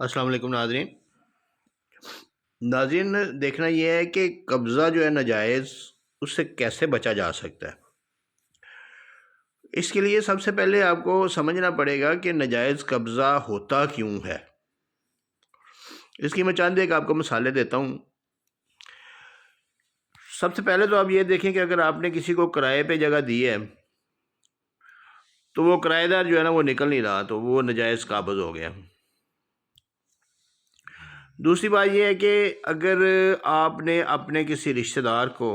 السلام علیکم ناظرین دیکھنا یہ ہے کہ قبضہ جو ہے ناجائز اس سے کیسے بچا جا سکتا ہے۔ اس کے لیے سب سے پہلے آپ کو سمجھنا پڑے گا کہ ناجائز قبضہ ہوتا کیوں ہے۔ اس کی میں چند ایک آپ کو مثالیں دیتا ہوں۔ سب سے پہلے تو آپ یہ دیکھیں کہ اگر آپ نے کسی کو کرائے پہ جگہ دی ہے تو وہ کرایہ دار جو ہے نا وہ نکل نہیں رہا، تو وہ ناجائز قابض ہو گیا۔ دوسری بات یہ ہے کہ اگر آپ نے اپنے کسی رشتہ دار کو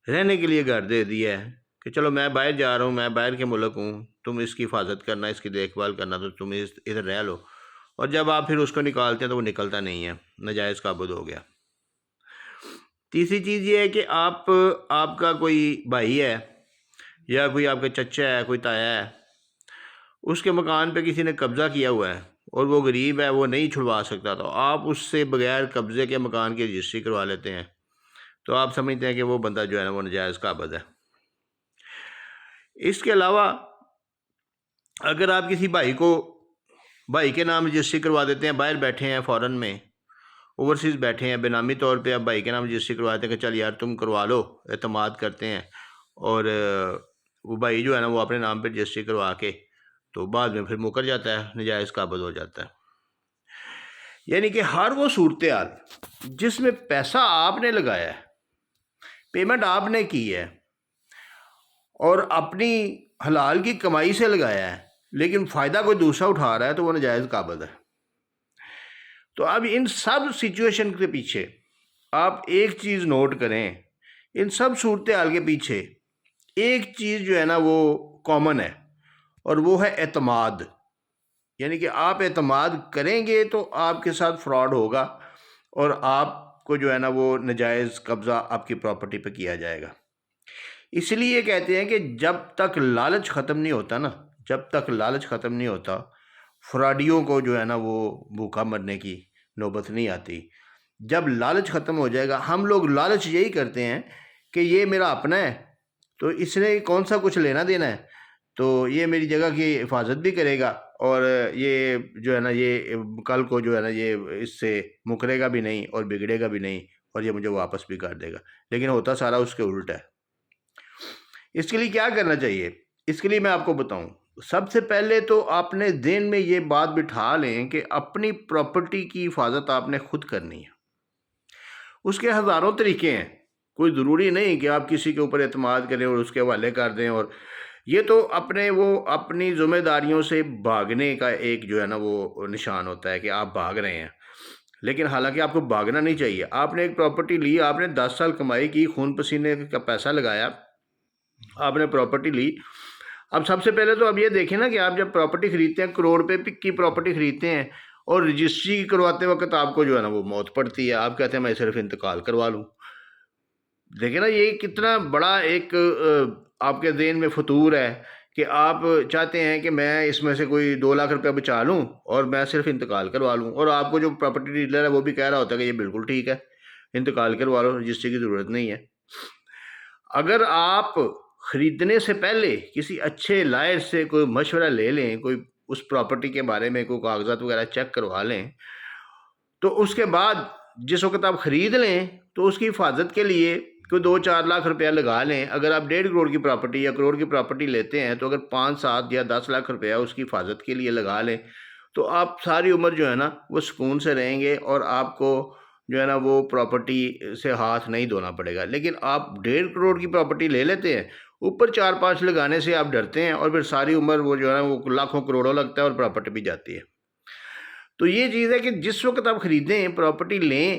رہنے کے لیے گھر دے دیا ہے کہ چلو میں باہر جا رہا ہوں، میں باہر کے ملک ہوں، تم اس کی حفاظت کرنا، اس کی دیکھ بھال کرنا، تو تم ادھر رہ لو، اور جب آپ پھر اس کو نکالتے ہیں تو وہ نکلتا نہیں ہے، ناجائز قابض ہو گیا۔ تیسری چیز یہ ہے کہ آپ کا کوئی بھائی ہے یا کوئی آپ کا چچا ہے، کوئی تایا ہے، اس کے مکان پہ کسی نے قبضہ کیا ہوا ہے اور وہ غریب ہے، وہ نہیں چھڑوا سکتا، تو آپ اس سے بغیر قبضے کے مکان کی رجسٹری کروا لیتے ہیں، تو آپ سمجھتے ہیں کہ وہ بندہ جو ہے نا وہ ناجائز قابض ہے۔ اس کے علاوہ اگر آپ کسی بھائی کے نام رجسٹری کروا دیتے ہیں، باہر بیٹھے ہیں، فورن میں اوورسیز بیٹھے ہیں، بے نامی طور پہ آپ بھائی کے نام رجسٹری کروا دیتے ہیں کہ چل یار تم کروا لو، اعتماد کرتے ہیں، اور وہ بھائی جو ہے نا وہ اپنے نام پہ رجسٹری کروا کے تو بعد میں پھر مکر جاتا ہے، ناجائز قابض ہو جاتا ہے۔ یعنی کہ ہر وہ صورتحال جس میں پیسہ آپ نے لگایا ہے، پیمنٹ آپ نے کی ہے اور اپنی حلال کی کمائی سے لگایا ہے، لیکن فائدہ کوئی دوسرا اٹھا رہا ہے، تو وہ ناجائز قابض ہے۔ تو اب ان سب سچویشن کے پیچھے آپ ایک چیز نوٹ کریں، ان سب صورتحال کے پیچھے ایک چیز جو ہے نا وہ کامن ہے، اور وہ ہے اعتماد۔ یعنی کہ آپ اعتماد کریں گے تو آپ کے ساتھ فراڈ ہوگا اور آپ کو جو ہے نا وہ ناجائز قبضہ آپ کی پراپرٹی پہ کیا جائے گا۔ اس لیے کہتے ہیں کہ جب تک لالچ ختم نہیں ہوتا نا، جب تک لالچ ختم نہیں ہوتا، فراڈیوں کو جو ہے نا وہ بھوکا مرنے کی نوبت نہیں آتی۔ جب لالچ ختم ہو جائے گا، ہم لوگ لالچ یہی کرتے ہیں کہ یہ میرا اپنا ہے تو اس نے کون سا کچھ لینا دینا ہے، تو یہ میری جگہ کی حفاظت بھی کرے گا، اور یہ جو ہے نا یہ کل کو جو ہے نا یہ اس سے مکرے گا بھی نہیں اور بگڑے گا بھی نہیں، اور یہ مجھے واپس بھی کر دے گا۔ لیکن ہوتا سارا اس کے الٹ ہے۔ اس کے لیے کیا کرنا چاہیے؟ اس کے لیے میں آپ کو بتاؤں، سب سے پہلے تو آپ نے ذہن میں یہ بات بٹھا لیں کہ اپنی پراپرٹی کی حفاظت آپ نے خود کرنی ہے۔ اس کے ہزاروں طریقے ہیں، کوئی ضروری نہیں کہ آپ کسی کے اوپر اعتماد کریں اور اس کے حوالے کر دیں، اور یہ تو اپنی ذمہ داریوں سے بھاگنے کا ایک جو ہے نا وہ نشان ہوتا ہے کہ آپ بھاگ رہے ہیں۔ لیکن حالانکہ آپ کو بھاگنا نہیں چاہیے۔ آپ نے ایک پراپرٹی لی، آپ نے 10 سال کمائی کی، خون پسینے کا پیسہ لگایا، آپ نے پراپرٹی لی۔ اب سب سے پہلے تو اب یہ دیکھیں نا کہ آپ جب پراپرٹی خریدتے ہیں، کروڑ روپے کی پراپرٹی خریدتے ہیں، اور رجسٹری کرواتے وقت آپ کو جو ہے نا وہ موت پڑتی ہے، آپ کہتے ہیں میں صرف انتقال کروا لوں۔ دیکھیں نا یہ کتنا بڑا ایک آپ کے ذہن میں فطور ہے کہ آپ چاہتے ہیں کہ میں اس میں سے کوئی 2 لاکھ روپے بچا لوں اور میں صرف انتقال کروا لوں، اور آپ کو جو پراپرٹی ڈیلر ہے وہ بھی کہہ رہا ہوتا ہے کہ یہ بالکل ٹھیک ہے، انتقال کروا لو، رجسٹری کی ضرورت نہیں ہے۔ اگر آپ خریدنے سے پہلے کسی اچھے لائر سے کوئی مشورہ لے لیں، کوئی اس پراپرٹی کے بارے میں کوئی کاغذات وغیرہ چیک کروا لیں، تو اس کے بعد جس وقت آپ خرید لیں تو اس کی حفاظت کے لیے کوئی 2-4 لاکھ روپیہ لگا لیں۔ اگر آپ 1.5 کروڑ کی پراپرٹی یا کروڑ کی پراپرٹی لیتے ہیں تو اگر 5-7 یا 10 لاکھ روپیہ اس کی حفاظت کے لیے لگا لیں تو آپ ساری عمر جو ہے نا وہ سکون سے رہیں گے، اور آپ کو جو ہے نا وہ پراپرٹی سے ہاتھ نہیں دھونا پڑے گا۔ لیکن آپ 1.5 کروڑ کی پراپرٹی لے لیتے ہیں، اوپر 4-5 لگانے سے آپ ڈرتے ہیں، اور پھر ساری عمر وہ جو ہے نا وہ لاکھوں کروڑوں لگتا ہے اور پراپرٹی بھی جاتی ہے۔ تو یہ چیز ہے کہ جس وقت آپ خریدیں، پراپرٹی لیں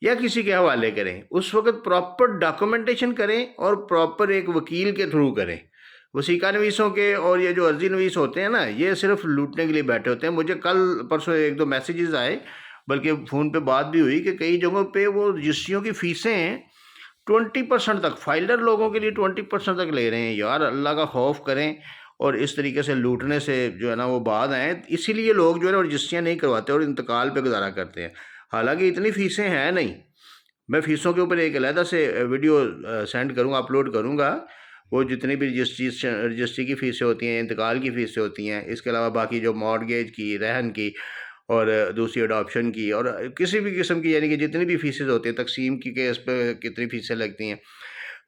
یا کسی کے حوالے کریں، اس وقت پراپر ڈاکومنٹیشن کریں اور پراپر ایک وکیل کے تھرو کریں۔ وثیقہ نویسوں کے اور یہ جو عرضی نویس ہوتے ہیں نا، یہ صرف لوٹنے کے لیے بیٹھے ہوتے ہیں۔ مجھے کل پرسوں 1-2 میسیجز آئے، بلکہ فون پہ بات بھی ہوئی کہ کئی جگہوں پہ وہ رجسٹریوں کی فیسیں 20% تک، فائلر لوگوں کے لیے 20% تک لے رہے ہیں۔ یار اللہ کا خوف کریں اور اس طریقے سے لوٹنے سے جو ہے نا وہ بعد آئیں۔ اسی لیے لوگ جو ہے نا رجسٹریاں نہیں کرواتے اور انتقال پہ گزارا کرتے ہیں، حالانکہ اتنی فیسیں ہیں نہیں۔ میں فیسوں کے اوپر ایک علیحدہ سے ویڈیو سینڈ کروں گا، اپلوڈ کروں گا، وہ جتنی بھی رجسٹری کی فیسیں ہوتی ہیں، انتقال کی فیسیں ہوتی ہیں، اس کے علاوہ باقی جو مارگیج کی، رہن کی، اور دوسری اڈاپشن کی، اور کسی بھی قسم کی یعنی کہ جتنی بھی فیسز ہوتی ہیں، تقسیم کی کیس پہ کتنی فیسیں لگتی ہیں،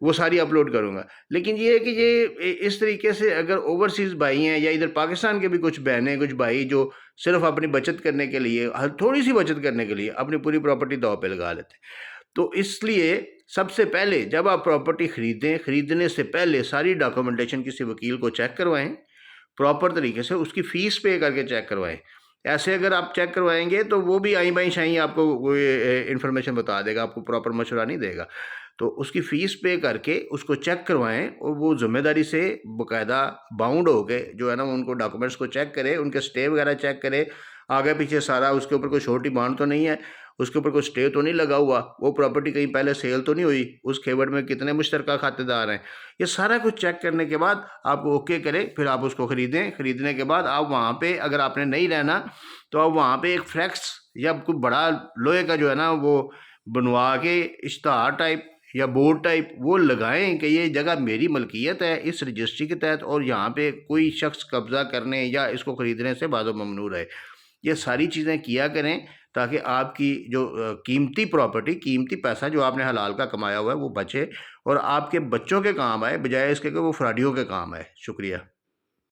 وہ ساری اپلوڈ کروں گا۔ لیکن یہ ہے کہ یہ اس طریقے سے اگر اوورسیز بھائی ہیں یا ادھر پاکستان کے بھی کچھ بہنیں کچھ بھائی جو صرف اپنی بچت کرنے کے لیے، تھوڑی سی بچت کرنے کے لیے اپنی پوری پراپرٹی داؤ پہ لگا لیتے ہیں، تو اس لیے سب سے پہلے جب آپ پراپرٹی خریدیں، خریدنے سے پہلے ساری ڈاکومنٹیشن کسی وکیل کو چیک کروائیں، پراپر طریقے سے اس کی فیس پے کر کے چیک کروائیں۔ ایسے اگر آپ چیک کروائیں گے تو وہ بھی آئیں بائیں شائیں آپ کو انفارمیشن بتا دے گا، آپ کو پراپر مشورہ نہیں دے گا، تو اس کی فیس پے کر کے اس کو چیک کروائیں، اور وہ ذمہ داری سے باقاعدہ باؤنڈ ہو کے جو ہے نا ان کو ڈاکومنٹس کو چیک کرے، ان کے سٹے وغیرہ چیک کرے، آگے پیچھے سارا اس کے اوپر کوئی چھوٹی بانڈ تو نہیں ہے، اس کے اوپر کوئی سٹے تو نہیں لگا ہوا، وہ پراپرٹی کہیں پہلے سیل تو نہیں ہوئی، اس کھیوڑ میں کتنے مشترکہ کھاتے دار ہیں، یہ سارا کچھ چیک کرنے کے بعد آپ کو اوکے کرے، پھر آپ اس کو خریدیں۔ خریدنے کے بعد آپ وہاں پہ اگر آپ نے نہیں رہنا تو آپ وہاں پہ ایک فلیکس یا کوئی بڑا لوہے کا جو ہے نا وہ بنوا کے اشتہار ٹائپ یا بورڈ ٹائپ وہ لگائیں کہ یہ جگہ میری ملکیت ہے اس رجسٹری کے تحت، اور یہاں پہ کوئی شخص قبضہ کرنے یا اس کو خریدنے سے بعض ممنوع رہے۔ یہ ساری چیزیں کیا کریں تاکہ آپ کی جو قیمتی پراپرٹی، قیمتی پیسہ جو آپ نے حلال کا کمایا ہوا ہے وہ بچے اور آپ کے بچوں کے کام آئے، بجائے اس کے کہ وہ فراڈیوں کے کام آئے۔ شکریہ۔